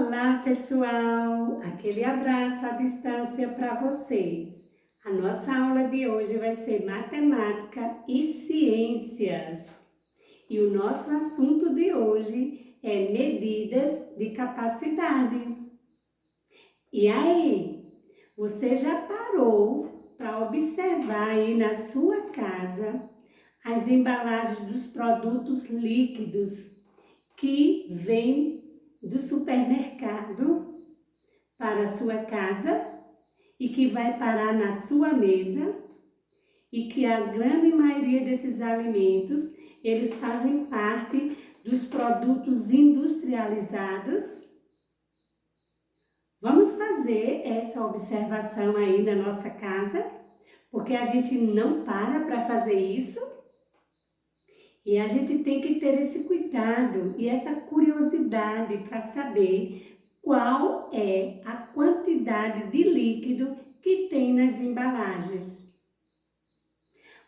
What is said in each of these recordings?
Olá, pessoal! Aquele abraço à distância para vocês. A nossa aula de hoje vai ser matemática e ciências. E o nosso assunto de hoje é medidas de capacidade. E aí, você já parou para observar aí na sua casa as embalagens dos produtos líquidos que vêm do supermercado para a sua casa e que vai parar na sua mesa, e que a grande maioria desses alimentos, eles fazem parte dos produtos industrializados? Vamos fazer essa observação aí na nossa casa, porque a gente não para fazer isso. E a gente tem que ter esse cuidado e essa curiosidade para saber qual é a quantidade de líquido que tem nas embalagens.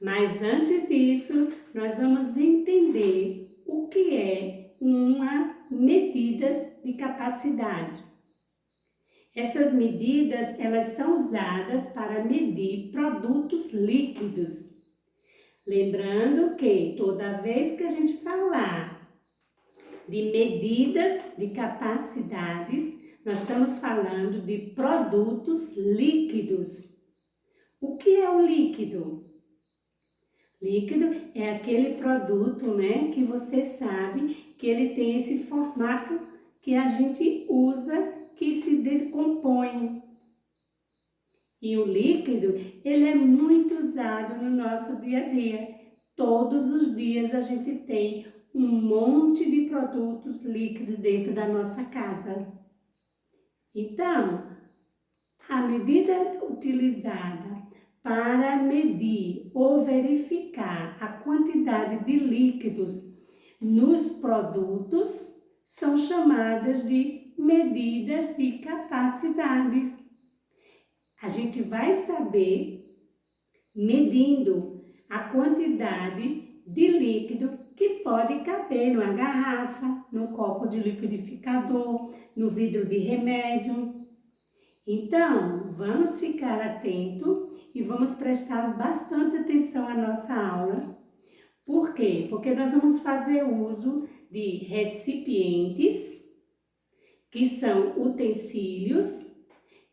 Mas antes disso, nós vamos entender o que é uma medida de capacidade. Essas medidas, elas são usadas para medir produtos líquidos. Lembrando que toda vez que a gente falar de medidas de capacidades, nós estamos falando de produtos líquidos. O que é o líquido? Líquido é aquele produto, que você sabe que ele tem esse formato que a gente usa, que se decompõe. E o líquido, ele é muito usado no nosso dia a dia. Todos os dias a gente tem um monte de produtos líquidos dentro da nossa casa. Então, a medida utilizada para medir ou verificar a quantidade de líquidos nos produtos são chamadas de medidas de capacidades. A gente vai saber, medindo a quantidade de líquido que pode caber numa garrafa, num copo de liquidificador, no vidro de remédio. Então, vamos ficar atento e vamos prestar bastante atenção à nossa aula. Por quê? Porque nós vamos fazer uso de recipientes, que são utensílios,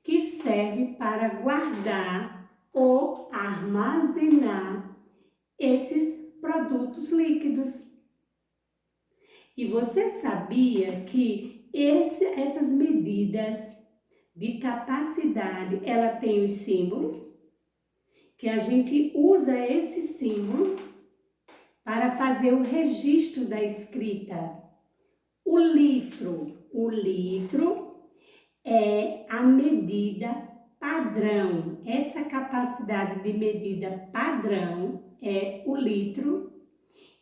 que serve para guardar ou armazenar esses produtos líquidos. E você sabia que essas medidas de capacidade, ela tem os símbolos, que a gente usa esse símbolo para fazer o registro da escrita. O litro é a medida padrão. Essa capacidade de medida padrão é o litro,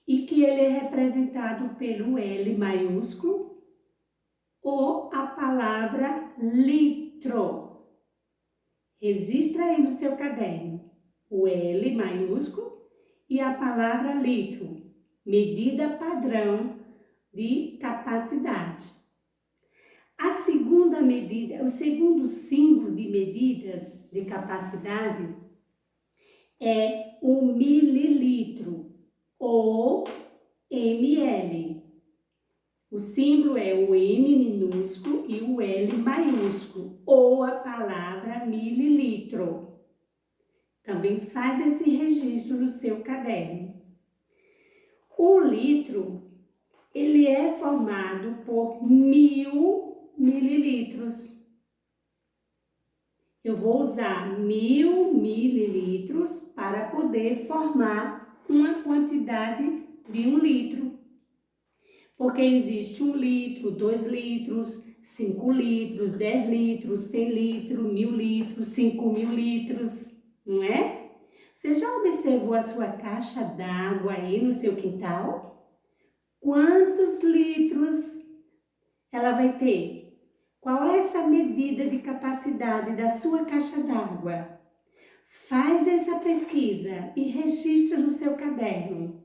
e que ele é representado pelo L maiúsculo ou a palavra litro. Registra aí no seu caderno o L maiúsculo e a palavra litro, medida padrão de capacidade. A segunda medida, o segundo símbolo de medidas de capacidade é o mililitro ou ml. O símbolo é o M minúsculo e o L maiúsculo, ou a palavra mililitro. Também faz esse registro no seu caderno. O litro, ele é formado por 1000 mililitros. Eu vou usar 1000 mililitros para poder formar uma quantidade de 1 litro. Porque existe 1 litro, 2 litros, 5 litros, 10 litros, 100 litros, 1000 litros, 5000 litros, não é? Você já observou a sua caixa d'água aí no seu quintal? Quantos litros ela vai ter? Qual é essa medida de capacidade da sua caixa d'água? Faz essa pesquisa e registra no seu caderno.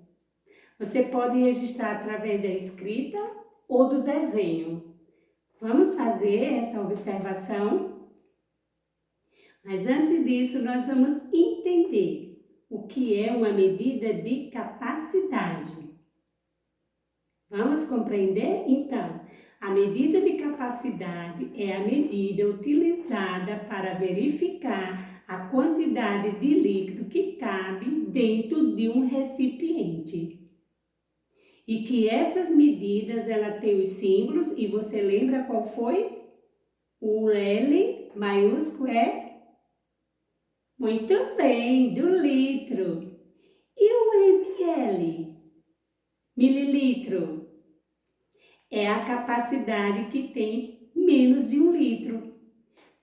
Você pode registrar através da escrita ou do desenho. Vamos fazer essa observação? Mas antes disso, nós vamos entender o que é uma medida de capacidade. Vamos compreender? Então, a medida de capacidade é a medida utilizada para verificar a quantidade de líquido que cabe dentro de um recipiente. E que essas medidas, ela tem os símbolos, e você lembra qual foi? O L maiúsculo é? Muito bem, do litro. E o ml? Mililitro. É a capacidade que tem menos de 1 litro.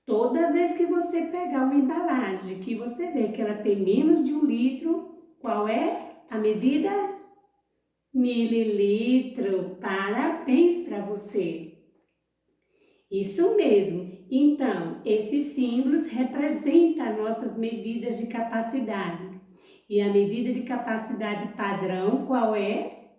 Toda vez que você pegar uma embalagem que você vê que ela tem menos de 1 litro, qual é a medida? Mililitro. Parabéns para você. Isso mesmo. Então, esses símbolos representam nossas medidas de capacidade. E a medida de capacidade padrão, qual é?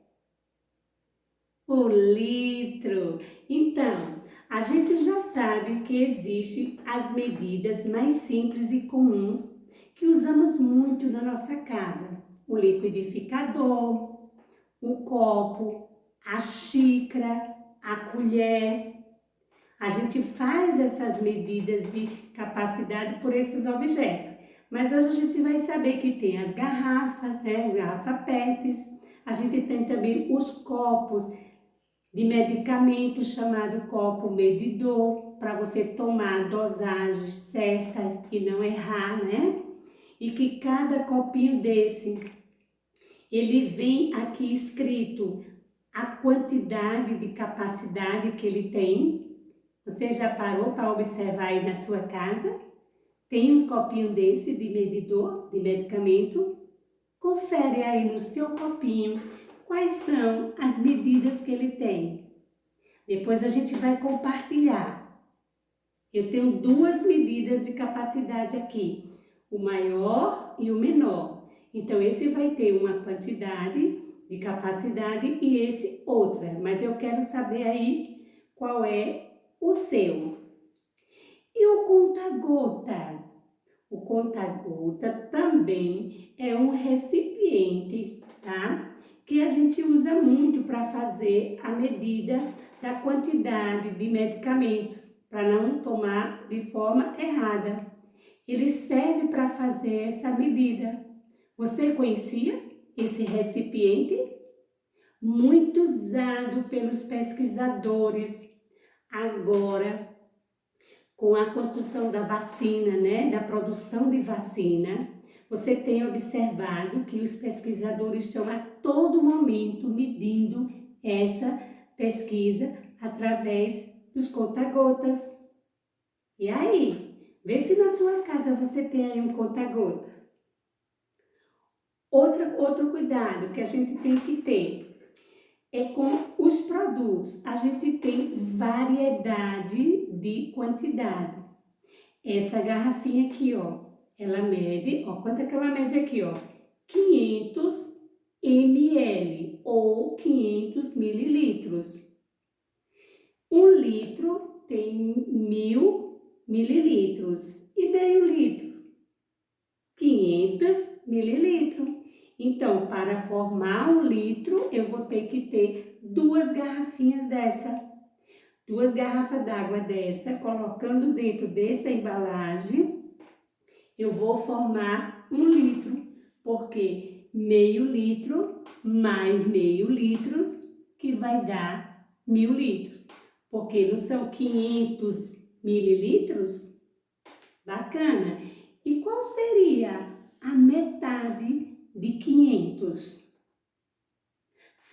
O litro. Então, a gente já sabe que existem as medidas mais simples e comuns que usamos muito na nossa casa. O liquidificador, o copo, a xícara, a colher. A gente faz essas medidas de capacidade por esses objetos. Mas hoje a gente vai saber que tem as garrafas, né? As garrafas PETs. A gente tem também os copos de medicamento chamado copo medidor, para você tomar a dosagem certa e não errar, né? E que cada copinho desse, ele vem aqui escrito a quantidade de capacidade que ele tem. Você já parou para observar aí na sua casa? Tem uns copinhos desse de medidor, de medicamento? Confere aí no seu copinho quais são as medidas que ele tem. Depois a gente vai compartilhar. Eu tenho duas medidas de capacidade aqui, o maior e o menor. Então, esse vai ter uma quantidade de capacidade e esse outra. Mas eu quero saber aí qual é o seu. E o conta-gota? O conta-gota também é um recipiente, tá? Que a gente usa muito para fazer a medida da quantidade de medicamentos, para não tomar de forma errada. Ele serve para fazer essa medida. Você conhecia esse recipiente? Muito usado pelos pesquisadores. Agora, com a construção da vacina, né, da produção de vacina, você tem observado que os pesquisadores estão a todo momento medindo essa pesquisa através dos conta-gotas. E aí, vê se na sua casa você tem aí um conta-gota. Outro cuidado que a gente tem que ter é com os produtos. A gente tem variedade de quantidade. Essa garrafinha aqui, ó, ela mede, ó, quanto é que ela mede aqui, ó? 500 ml ou 500 mililitros. 1 litro tem 1000 mililitros e meio litro, 500 mililitros. Então, para formar 1 litro, eu vou ter que ter 2 garrafinhas dessa. 2 garrafas d'água dessa, colocando dentro dessa embalagem, eu vou formar 1 litro, porque meio litro mais meio litros, que vai dar 1000 litros. Porque não são 500 mililitros? Bacana! E qual seria a metade de 500?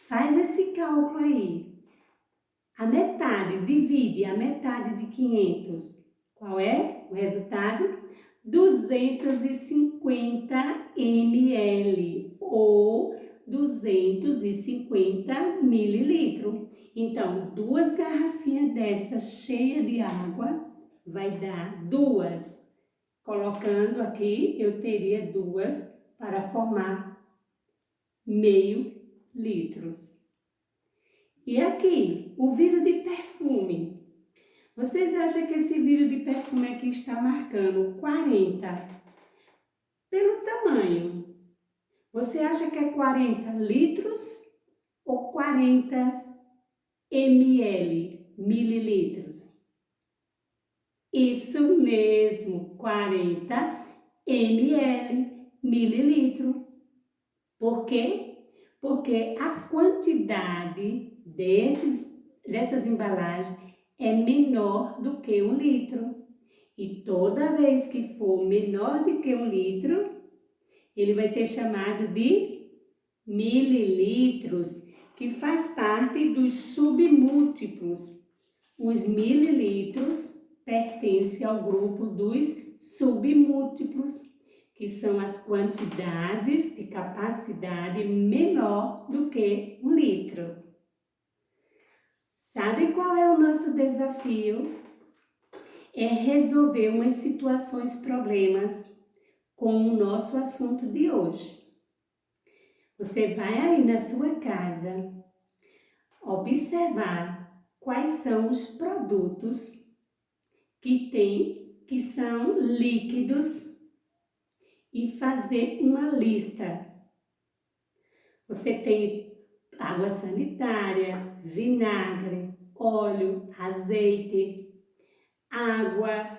Faz esse cálculo aí. A metade, divide a metade de 500. Qual é o resultado? 250 ml ou 250 mililitros. Então, 2 garrafinhas dessas cheias de água vai dar 2. Colocando aqui, eu teria 2 para formar meio litros. E aqui, o vidro de perfume. Vocês acham que esse vidro de perfume aqui está marcando 40 pelo tamanho? Você acha que é 40 litros ou 40 ml, mililitros? Isso mesmo, 40 ml, mililitro. Por quê? Porque a quantidade dessas embalagens é menor do que 1 litro. E toda vez que for menor do que 1 litro, ele vai ser chamado de mililitros, que faz parte dos submúltiplos. Os mililitros pertencem ao grupo dos submúltiplos, que são as quantidades de capacidade menor do que 1 litro. Sabe qual é o nosso desafio? É resolver umas situações, problemas com o nosso assunto de hoje. Você vai aí na sua casa observar quais são os produtos que são líquidos e fazer uma lista. Você tem água sanitária, vinagre, óleo, azeite, água,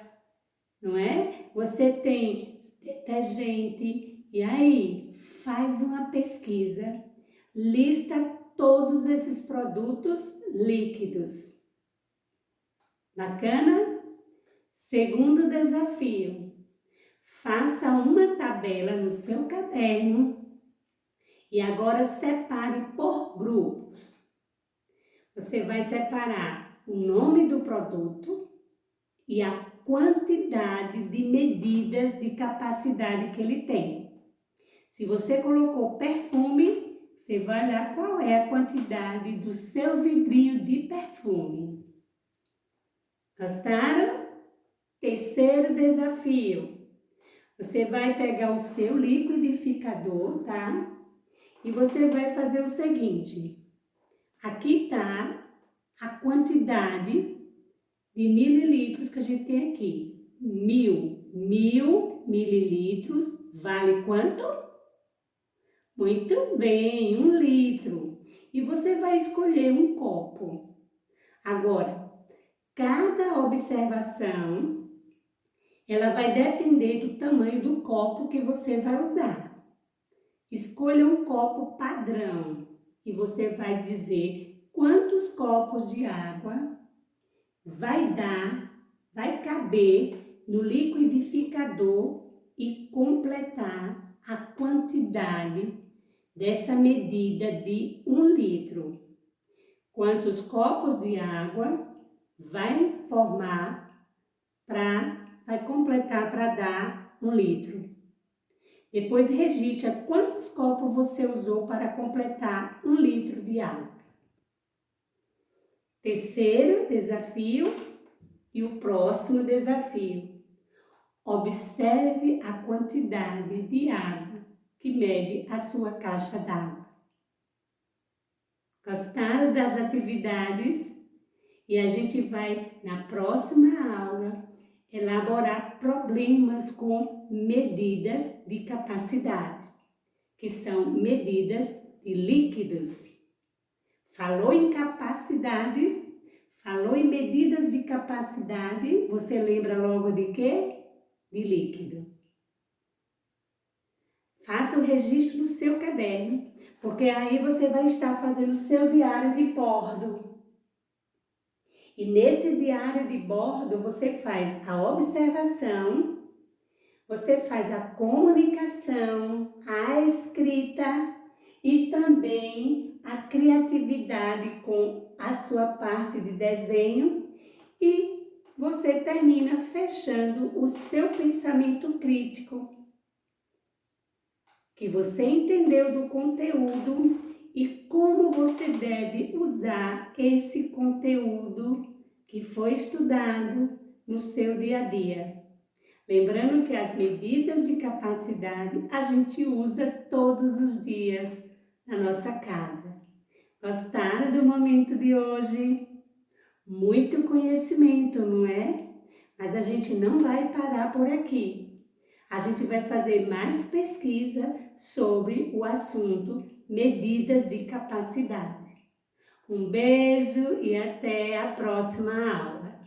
não é? Você tem detergente. E aí, faz uma pesquisa, lista todos esses produtos líquidos. Bacana? Segundo desafio, faça uma tabela no seu caderno e agora separe por grupos. Você vai separar o nome do produto e a quantidade de medidas de capacidade que ele tem. Se você colocou perfume, você vai olhar qual é a quantidade do seu vidrinho de perfume. Gostaram? Terceiro desafio. Você vai pegar o seu liquidificador, tá? E você vai fazer o seguinte. Aqui tá a quantidade de mililitros que a gente tem aqui. 1000 mililitros vale quanto? Muito bem, 1 litro. E você vai escolher um copo. Agora, cada observação, ela vai depender do tamanho do copo que você vai usar. Escolha um copo padrão e você vai dizer quantos copos de água vai caber no liquidificador e completar a quantidade dessa medida de 1 litro. Quantos copos de água vai completar para dar 1 litro. Depois registra quantos copos você usou para completar 1 litro de água. Terceiro desafio e o próximo desafio. Observe a quantidade de água que mede a sua caixa d'água. Gostaram das atividades? E a gente vai, na próxima aula, elaborar problemas com medidas de capacidade, que são medidas de líquidos. Falou em capacidades, falou em medidas de capacidade, você lembra logo de quê? De líquido. Faça o registro no seu caderno, porque aí você vai estar fazendo o seu diário de bordo. E nesse diário de bordo você faz a observação, você faz a comunicação, a escrita e também a criatividade com a sua parte de desenho e você termina fechando o seu pensamento crítico, que você entendeu do conteúdo e como você deve usar esse conteúdo que foi estudado no seu dia a dia. Lembrando que as medidas de capacidade a gente usa todos os dias na nossa casa. Gostaram do momento de hoje? muito conhecimento, não é? Mas a gente não vai parar por aqui. A gente vai fazer mais pesquisa sobre o assunto medidas de capacidade. Um beijo e até a próxima aula.